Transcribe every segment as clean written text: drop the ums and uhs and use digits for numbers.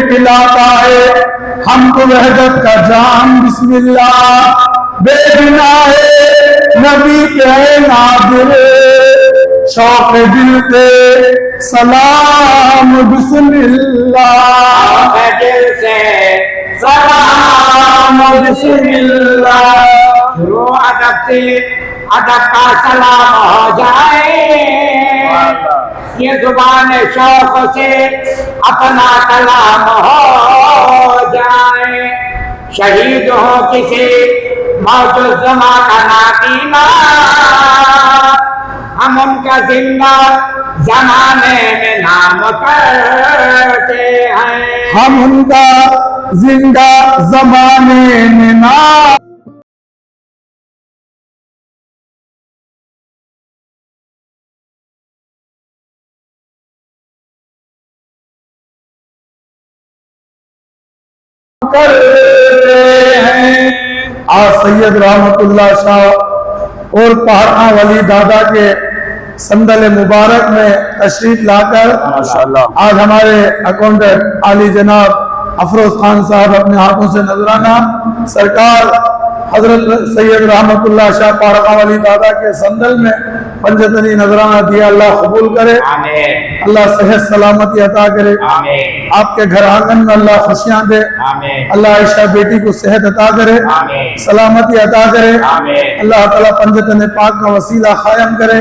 पिलाता है हमको वहदत का जाम बिस्मिल्लाह। बेबिना है नबी के नादिर शौक दिल पे सलाम बिस्मिल्लाह। दिल से सलाम बिस्मिल्लाह। शुरू अदब से अदब का सलाम हो जाए, ये जुबान शौक से अपना कलाम हो जाए। शहीद हो किसी मौजूदमा का नादीना, हम उनका जिंदा जमाने में नाम करते हैं। हम उनका जिंदा जमाने में नाम करते हैं। आज सैयद रहमतुल्लाह शाह और पहाड़ा वली दादा के संदल मुबारक में तशरीफ लाकर माशाअल्लाह आज हमारे अकाउंटेंट आली जनाब अफरोज खान साहब अपने हाथों से नजराना सरकार हजरत सैयद रहमतुल्लाह शाह पहाड़ा वली दादा के संदल में पंजतनी नजराना दिया। अल्लाह कबूल करे, अल्लाह सेहत सलामती अता करे, आपके घर आंगन में अल्लाह खुशियां दे, अल्लाह आयशा बेटी को सेहत अता करे, सलामती अता करे, अल्लाह ताला पंजतन पाक का वसीला कायम करे,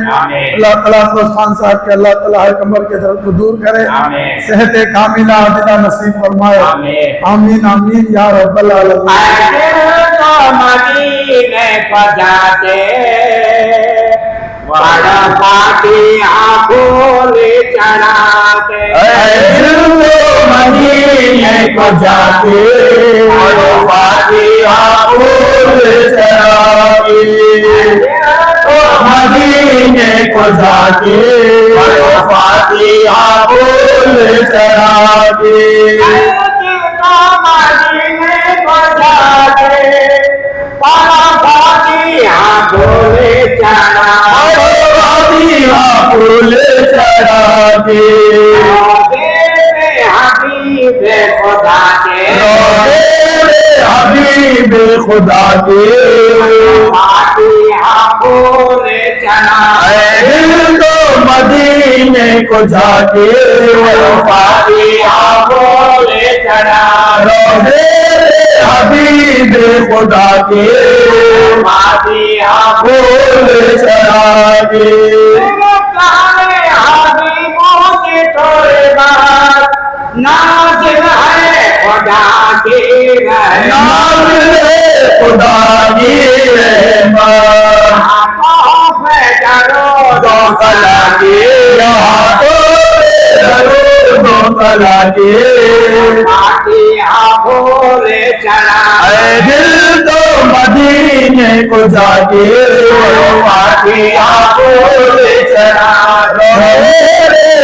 अल्लाह ताला अफरोज खान साहब के अल्लाह ताला हर कमर के दर्द को दूर करे, सेहत कामिला आदिला नसीब फरमाए। आमीन आमीन या रब्बल आलमीन। मदीने को जाते बड़ा फातिहा फूल चढ़ाते, मदीने को जाते बड़ा फातिहा फूल चढ़ाते, मदीने को जाते बड़ा फातिहा फूल चढ़ाते, मदीने को जाते बड़ा फातिहा फूल चढ़ाते, फूल चढ़ाते हबीब खुदा के, हबीब खुदा के फातिहा फूल चढ़ाते, तो मदीने को जाके फातिहा फूल चढ़ाते, हबीब खुदा के फातिहा फूल चढ़ाते। हबीबों की थोड़ी बात नाज़िल है खुदा की रहमत, नाज़िल है खुदा की रहमत, दो कला के यहाँ दो कला के फातिहा फूल चढ़ाते, दिल तो मदीने को जाके फातिहा फूल चढ़ाते,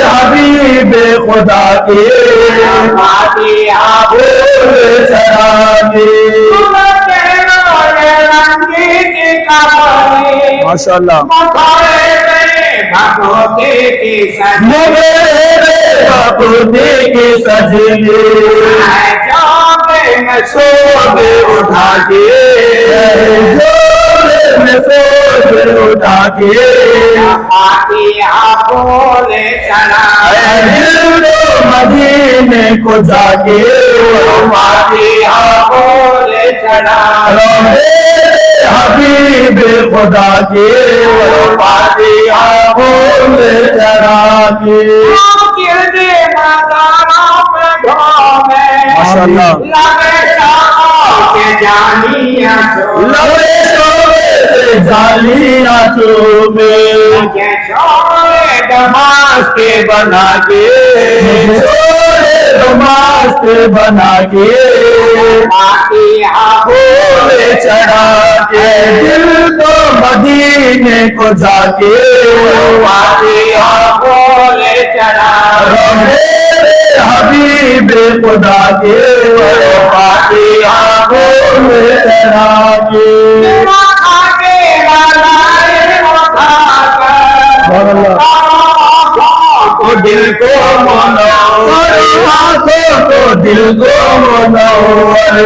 हबीब खुदा के फातिहा फूल चढ़ाते। माशाअल्लाह भगवती की सजने सोबे उठा के उठा के फातिहा फूल चढ़ाते, मदीने को जाके फातिहा फूल चढ़ाते, हबीब खुदा के फातिहा फूल चढ़ा के माशाअल्लाह जालियां चूमे दमास्ते बना के दमास्ते बना के फातिहा फूल चढ़ा के दिल तो मदीने को जाके फातिहा फूल चढ़ाते, हबीब खुदा के फातिहा फूल चढ़ा के को दिल को मुनव्वर, आंखों को दिल को मुनव्वर,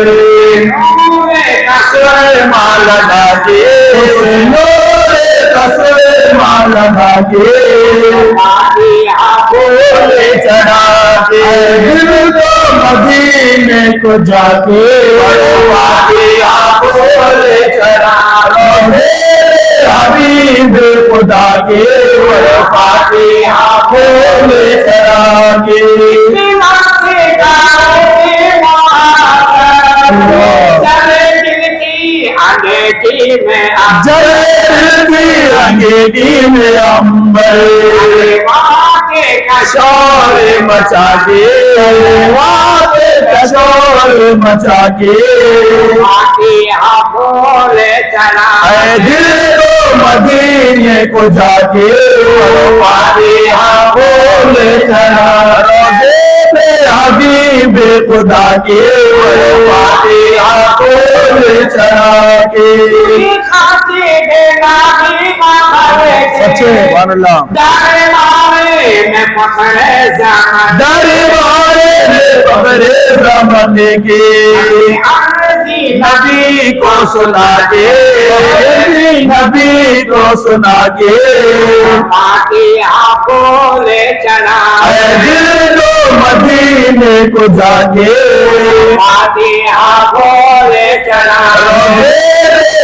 कसर माला दागे, कसर माला धागे, बोले चढ़ा के, दिल को मदीने को जाके, बोले चढ़ा हबीब खुदा के, बोले चढ़ा के, अंगेठी में अंगेठी में अंबर, शोर मचा के, शोर मचा के, बोले चढ़ा दिल को मदीने को जाके, बोले चढ़ा हबीब खुदा के, बोले चढ़ा के, सच्चे में पकड़े दरबारे में पकड़े ज़माने के, नबी को सुना के, नबी को सुना के, बोले चढ़ा दिल को मदीने को जाके, बोले चढ़ा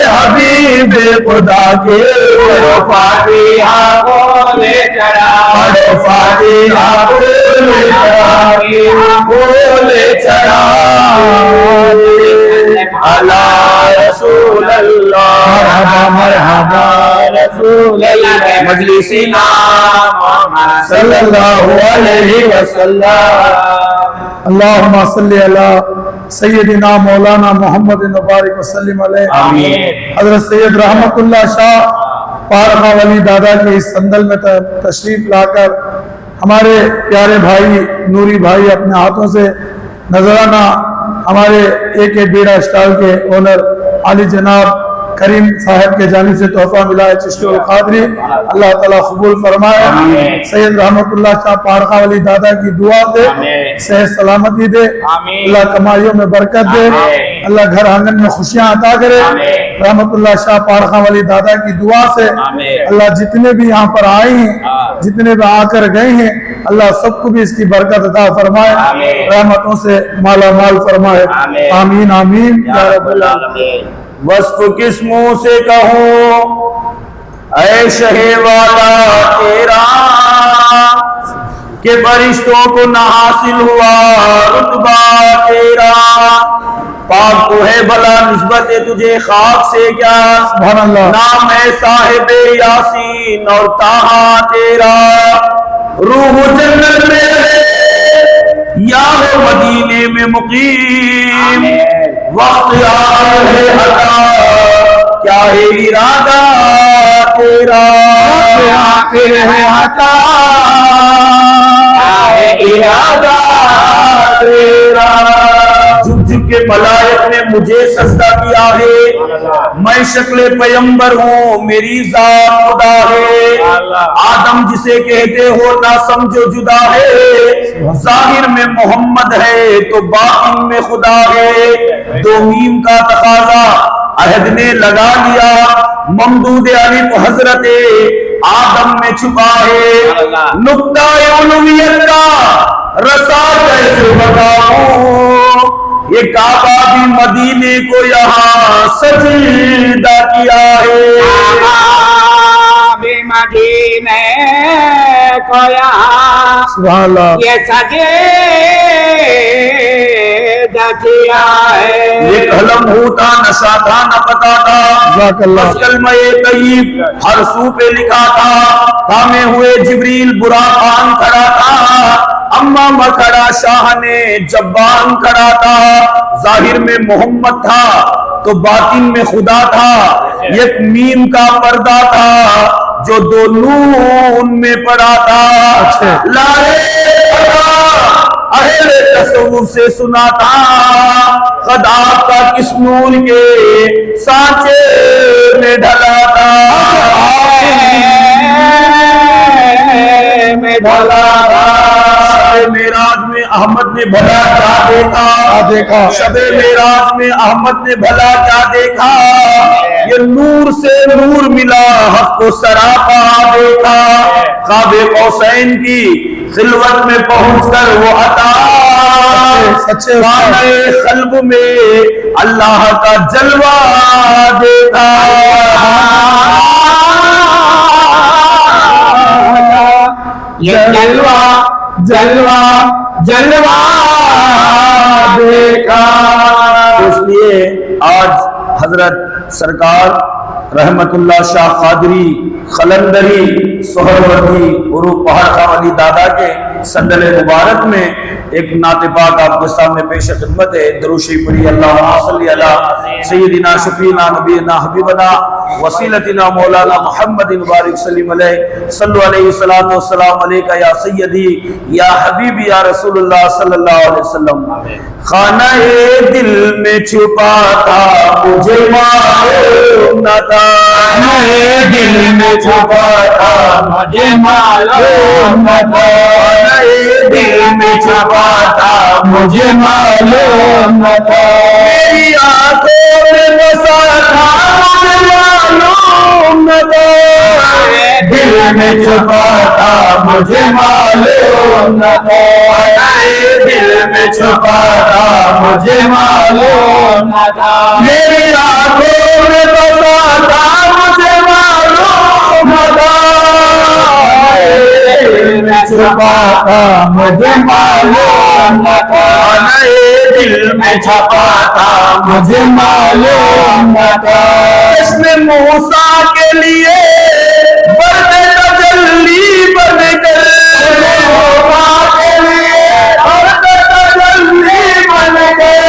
हबीब खुदा के, बोले चढ़ा फातिहा बोले चढ़ा अला रसूल अल्लाह, मरहबा रसूल अल्लाह, मजलिसी नाम सल्लल्लाहु अलैहि वसल्लम। अल्लाहुम्मा सल्ली अला सय्यदिना मौलाना मोहम्मद मुबारक वसल्लम अलैहि। आमीन। हजरत सैयद रहमतुल्लाह शाह पारखा वली दादा के इस संदल में तशरीफ लाकर हमारे प्यारे भाई नूरी भाई अपने हाथों से नजराना हमारे एक बीड़ा स्टॉल के ओनर आली जनाब करीम साहब के जानिब से तोहफा मिला है चिश्ती उल कादरी, अल्लाह ताला कबूल फरमाए। सैयद रहमतुल्लाह शाह पारखा वली दादा की दुआ दे, सेहत सलामती दे, अल्लाह कमाइयों में बरकत दे, अल्लाह घर आंगन में खुशियां अता करे। रहमतुल्लाह शाह पारखा वली दादा की दुआ से अल्लाह जितने भी यहाँ पर आए हैं, जितने भी आकर गए हैं, अल्लाह सबको भी इसकी बरकत अता फरमाए, रहमतों से माला माल फरमाए। आमीन आमीन या रब्बल आलमीन। वस्फ किस मुंह से कहूं ऐ शहे वाला तेरा, के फरिश्तों को न हासिल हुआ रुतबा तेरा। पाक तो है भला निस्बत तुझे खाक से क्या, सुभान अल्लाह। नाम है साहिबे यासीन और ताहा तेरा। रूह जन्नत में रहे या हो मदीने में मुकीम, वक्त यार है हटा क्या है इरादा तेरा, हटा इरादा तेरा। झुक झुक के मलाइक ने मुझे सजदा किया है, मैं शक्ले पैगंबर हूँ मेरी जात खुदा है। आदम जिसे कहते हो ना समझो जुदा है, जाहिर में मोहम्मद है तो बातिन में खुदा है। दो मीम का तकाजा अहद ने लगा लिया, ममदूद अलिफ हजरत आदम में छुपा है। नुक्ता उलूहियत का रसा कैसे बताऊं, ये काबा भी मदीने को यहाँ सजदा किया है। मदीने को यहाँ सुभान अल्लाह। ये सजे किया है। ये कलम होता नशा था न पता था, जज़ाकल्लाह। कलमे तय्यब हर सू पे लिखा था। थामे हुए जिब्रील बुरा खान खड़ा था, अम्मा मखड़ा शाह ने जब्बान खड़ा था। जाहिर में मोहम्मद था तो बातिन में खुदा था, एक मीम का पर्दा था जो दो नून में पड़ा था। अहले तसव्वुफ से सुना था, खदा का किस नूर के सांचे में ढला था। में भला था। शबे मेराज में अहमद ने भला क्या देखा, शबे मेराज में अहमद ने भला क्या देखा, ये नूर से नूर मिला हक को सरापा देखा। ख्वाबे कौसैन की खिलवत में पहुंचकर वो अता सच्चे कल्ब में अल्लाह का जलवा देखा। ये जलवा जलवा जलवा देखा। इसलिए आज हजरत सरकार रहमतुल्लाह शाह कादरी खलंदरी सोहरवर्दी उरूफ पहाड़ खां वली दादा के संदल मुबारक में एक नाते पाक आपके सामने पेश खिदमत है। दरूशी पढ़ी अल्लाहुम्मा सल्ली अला सय्यदिना शफीना नबीना हबीबना वसीलतिना मौलाना मुहम्मदिन बारिक सल्लिम अलैहि सल्लु अलैहि सलातो वस्सलाम अलैका या सय्यदी या हबीबी या रसूलुल्लाह सल्लल्लाहु अलैहि वसल्लम। खाना-ए दिल में छुपा था मुझे मालूम न था, खाना-ए दिल में छुपा था मुझे मालूम न था, खाना-ए दिल में छुपा था मुझे मालूम न था, मेरी आंखों में बसा था मुझे मालूम न था, दिल में छुपा था मुझे मालूम न था, दिल में छुपा था मुझे मालूम न था, मेरी आंखों में बसा था मुझे मालूम न था, दिल में छुपा था मुझे मालूम न था, दिल में छुपा था मुझे मालूम न था, इसमें मूसा के लिए बरने तजल्ली बन कर, मूसा के लिए बरने तजल्ली बन कर,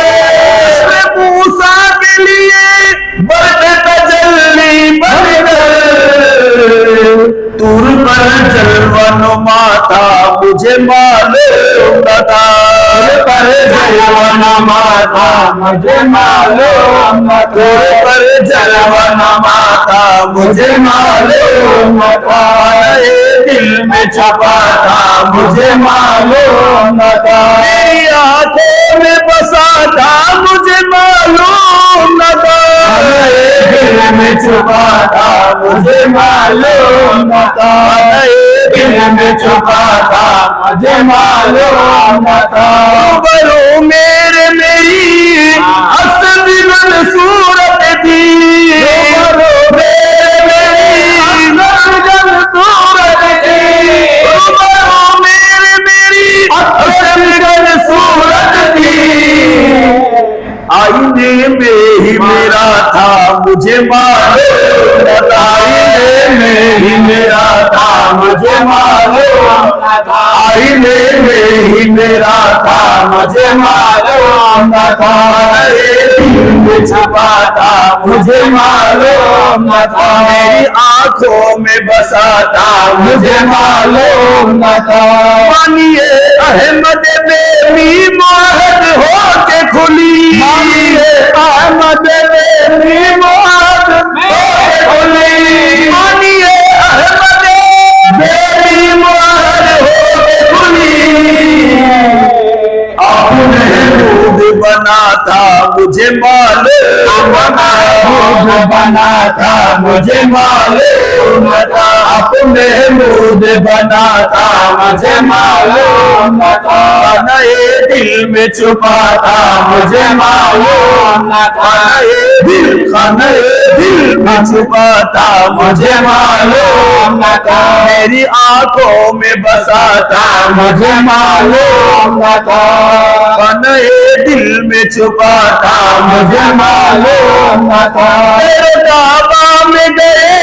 इसमें मूसा के लिए बरने तजल्ली बन कर, दूर पर जलवानुमा था मुझे मालूम न था, पर जलवानुमा था मुझे मालूम न था, पर जलवानुमा था मुझे मालूम न था, दिल में छपा था मुझे मालूम न था, मेरी आंखों में बसा था मुझे मालूम न था, दिल में छुपा था मुझे मालूम न था, दिल में छुपा था मुझे मालूम न था, रूबरू मेरे मेरी असदिल सूरत थी, रूबरू मेरे मेरी असदिल सूरत थी, रूबरू मेरे मेरी असदिल सूरत थी, आईने में ही मेरा था मुझे मालूम न था, आईने में ही मेरा था मुझे मालूम न था, आईने में ही मेरा था मुझे मालूम न था, दिल में छपा था मुझे मालूम न था, मेरी आंखों में बसा था मुझे मालूम न था, मानिए अहमद बेबी मोहद हो के खुली, मानिए अहमद बेबी मोहद हो के खुली, मानिए अहमद बेबी मोहद हो के खुली, आपने दूध बना था मुझे मालूम दूध बना था मुझे मालूम न था, अपने दूध बना था मुझे मालूम न था, नए दिल में छुपा था मुझे मालूम न था, खाने दिल में छुपा था मुझे मालूम न था, मेरी आंखों में बसा था मुझे मालूम न था, खाने दिल में छुपा था मुझे मालूम न था, तेरे काबा में गए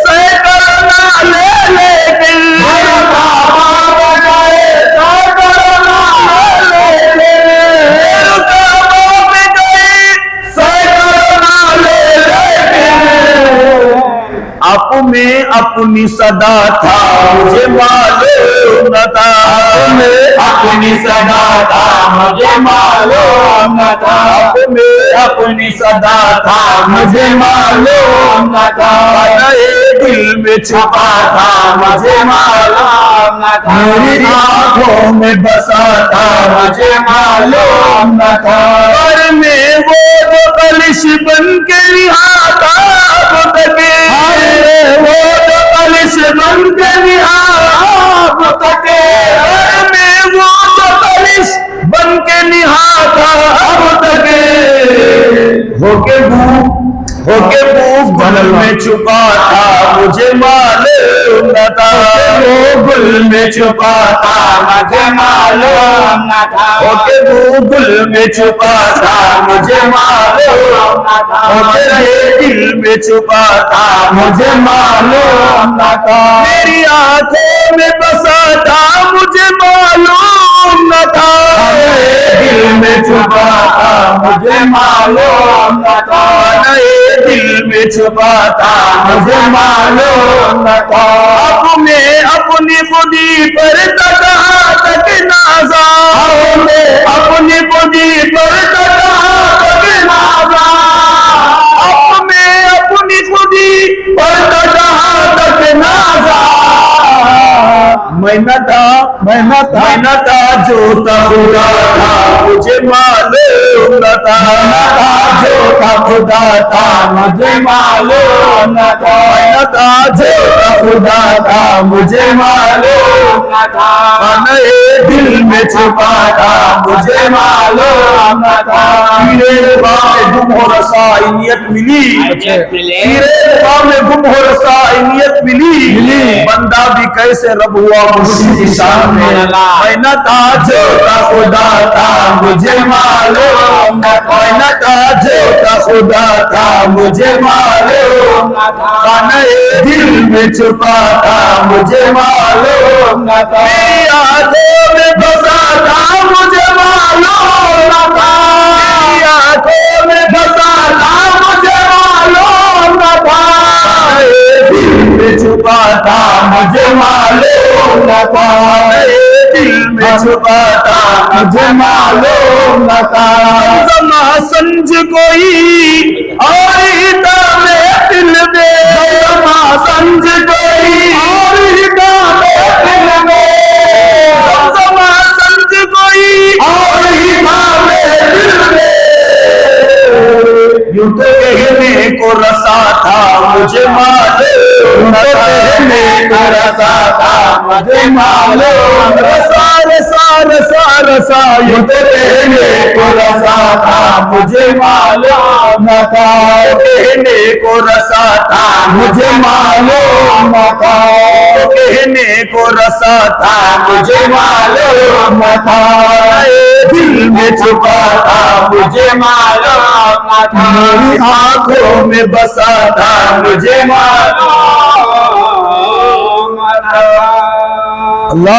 सैकड़ नाले लेकिन, तेरे काबा में गए सैकड़ नाले लेकिन, तेरे काबा में गए सैकड़ नाले लेकिन, आप में अपनी सदा था मुझे मालूम न था, अपनी सदा था मुझे मालूम न था, में अपनी सदा था, मुझे मालूम न था। दिल में छुपा था, मुझे मालूम न था। मेरी आंखों में बसा था, मुझे मालूम न था। पर में वो जो कलिश बन के निहाता वो तके, वो जो कलिश बन के निहाता वो तके, में वो जो कलिश बन के निहाता वो तके। होके भूख गल में छुपा था, मुझे मालूम न था। वो गुल में छुपा था, मुझे मालूम न था। होके गुल में छुपा था, मुझे मालूम न था। होके दिल में छुपा था, मुझे मालूम न था। मेरी आंखों में बसा था, मुझे मालूम न था। दिल में छुपा था, मुझे मालूम न था। दिल में छुपा था, मुझे मालूम न था। अब मैं अपनी खुदी पर तक नाजा, अपनी खुदी पर तक नाजा। अब मैं अपनी खुदी पर तक नाजा। मैं था जो खुदा था, मुझे मालूम न था। जो खुदा था, मुझे मालूम न था। मैं था जो खुदा था, मुझे मालूम न था। दिल में छुपा था, मुझे मालूम न था। हीरे में गुम हो रसायनियत मिली, हीरे में गुम हो रसायनियत मिली। बंदा भी कैसे रब हुआ मुर्शिद शान में। मैं न था जो खुदा था, मुझे मालूम न था। मैं न था जो खुदा था, मुझे मालूम न था। दिल में छुपा था, मुझे मालूम न था। मेरी आंखों में बसा था, मुझे मालूम न था। मेरी आंखों में बसा था, मुझे मालूम न था। दिल में छुपा था, मुझे मालूम न था। दिल में छुपा था, मुझे मालूम न था। समा संज कोई और हिता में दिल में, समा संज कोई और हिता में दिल में, समा संज कोई और हिता में दिल में। यूं तो कहने को रसा था, मुझे मालूम न था। कहने को रसा था, मुझे मालूम रसा रसा रसा रसा। यूं तो कहने को रसा था, मुझे मालूम न था। कहने को रसा था, मुझे मालूम न था। कहने को रसा था, मुझे मालूम न था। दिल में छुपा था, मुझे मालूम न था। मेरी आंखों में बसा था, मुझे मालूम